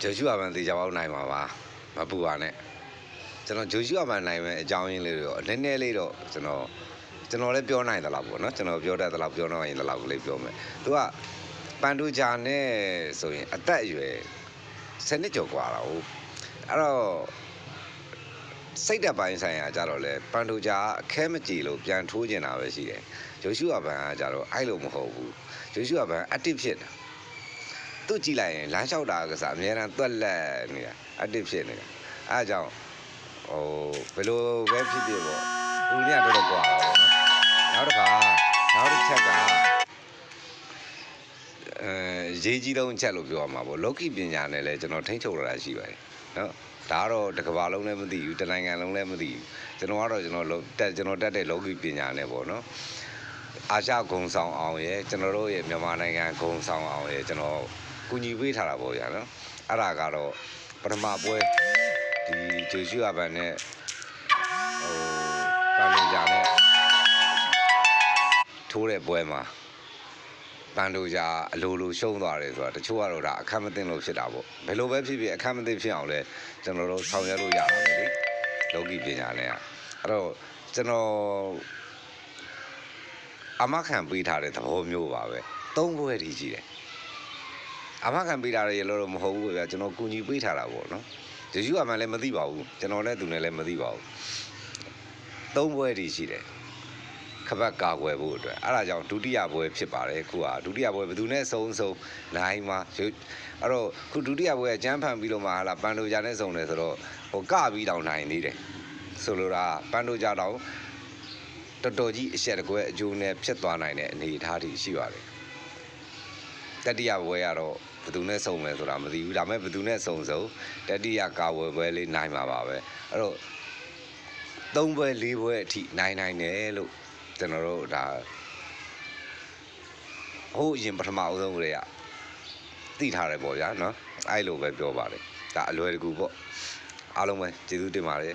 ဂျိုရှူအမန်တေချာပေါက်နိုင်မှာပါမပူပါနဲ့ကျွန်တော်ဂျိုရှူအမန်နိုင်မယ်အကြောင်းရင်းလေးတွေတော့နည်းနည်းလေးတော့ကျွန်တော်လည်းပြောနိုင်သလားပေါ့နော်ကျွန်တော်ပြောတတ်သလားပြောတော့ရင်သလားကိုလေးပြောမယ်သူကပန်တူဂျာနဲ့ဆိုရင်အသက်အရွယ်10နှစ်ကျော်กว่าတာဟုတ်အဲ့တော့စိတ်တက်ပိုင်းဆိုင်ရာကြတော့လေပန်တူဂျာအခဲမကြည်လို့ပြန်ထိုးကျင်တာပဲရှိတယ်ဂျိုရှူအမန်ကကြတော့အဲ့လိုမဟုတ်ဘူးဂျိုရှူအမန် active ဖြစ်တာသူကြည့်လိုက်ရင်လမ်းလျှောက်တာကစားအများအားတွက်လက်နေတာ active ဖြစ်နေတာအဲအကြောင်းဘယ်လိုပဲဖြစ်ဖြစ်ပေါ့လူတွေကတော့ကွာတာပေါ့နော်နောက်တစ်ချက်ကရေးကြီးဆုံးချက်လို့ပြောရမှာပေါ့လောကီပညာနဲ့လည်းကျွန်တော်ထိန်းချုပ်လာတာရှိပါတယ်နော်ဒါကတော့တစ်ကမ္ဘာလုံးလည်းမသိဘူးတစ်နိုင်ငံလုံးလည်းမသိဘူးကျွန်တော်ကတော့ကျွန်တော်တက်တဲ့လောကီပညာနဲ့ပေါ့နော်အာရှဂုံဆောင်အောင်ရဲ့ကျွန်တော်တို့ရဲ့မြန်မာနိုင်ငံဂုံဆောင်အောင်ရဲ့ကျွန်တော်ကူညီပေးထားတာပေါ့ဗျာနော်အဲ့ဒါကတော့ပထမပွဲဒီဂျေရှုအဘန်နဲ့ပန်လူဂျာနဲ့ထိုးတဲ့ပွဲမှာပန်လူဂျာအလိုရှုံးသွားတယ်ဆိုတာတချို့ကတော့ဒါအခက်မသိလို့ဖြစ်တာပေါ့ဘယ်လိုပဲဖြစ်ဖြစ်အခက်မသိဖြစ်အောင်လဲကျွန်တော်တို့ဆောင်ရွက်လို့ရတာပဲလေလောကီပညာနဲ့အဲ့တော့ကျွန်တော်အမခံပေးထားတဲ့သဘောမျိုးပါပဲ၃ပွဲတည်ကြည့်တယ်အမခံပေးထားရလို့မဟုတ်ဘူးဗျာကျွန်တော်ကူညီပေးထားတာပေါ့နော်ဂျေရှုအမှန်လည်းမသိပါဘူးကျွန်တော်နဲ့သူနဲ့လည်းမသိပါဘူး၃ပွဲတည်ရှိတယ်ခပတ်ကာကွယ်ဖို့အတွက်အဲ့ဒါကြောင့်ဒုတိယပွဲဖြစ်ပါတယ်ခုကဒုတိယပွဲဘယ်သူနဲ့စုံနိုင်မှာအဲ့တော့ခုဒုတိယပွဲကကျန်းဖန်ပြီးတော့မှဟာလာပန်တိုဂျာနဲ့စုံတယ်ဆိုတော့ဟိုကပြီးတောင်နိုင်သေးတယ်ဆိုလိုတာပန်တိုဂျာတောင်တော်တော်ကြီးအဆက်တကွဲအကျိုးနဲ့ဖြစ်သွားနိုင်တဲ့အနေအထားတွေရှိပါတယ်တတိယပွဲကတော့ဘယ်သူနဲ့စုံမယ်ဆိုတာမသိဘူးဒါပေမဲ့ဘယ်သူနဲ့စုံတတိယကာဝယ်ပွဲလေးနိုင်မှာပါပဲအဲ့တော့၃ပွဲ၄ပွဲအထိနိုင်တယ်လို့ကျွန်တော်တို့ဒါဟိုအရင်ပထမအဆုံးကလေးကသိထားတယ်ပေါ့ဗျာနော်အဲ့လိုပဲပြောပါတယ်ဒါအလွယ်တကူပေါ့အားလုံးပဲကျေးဇူးတင်ပါတယ်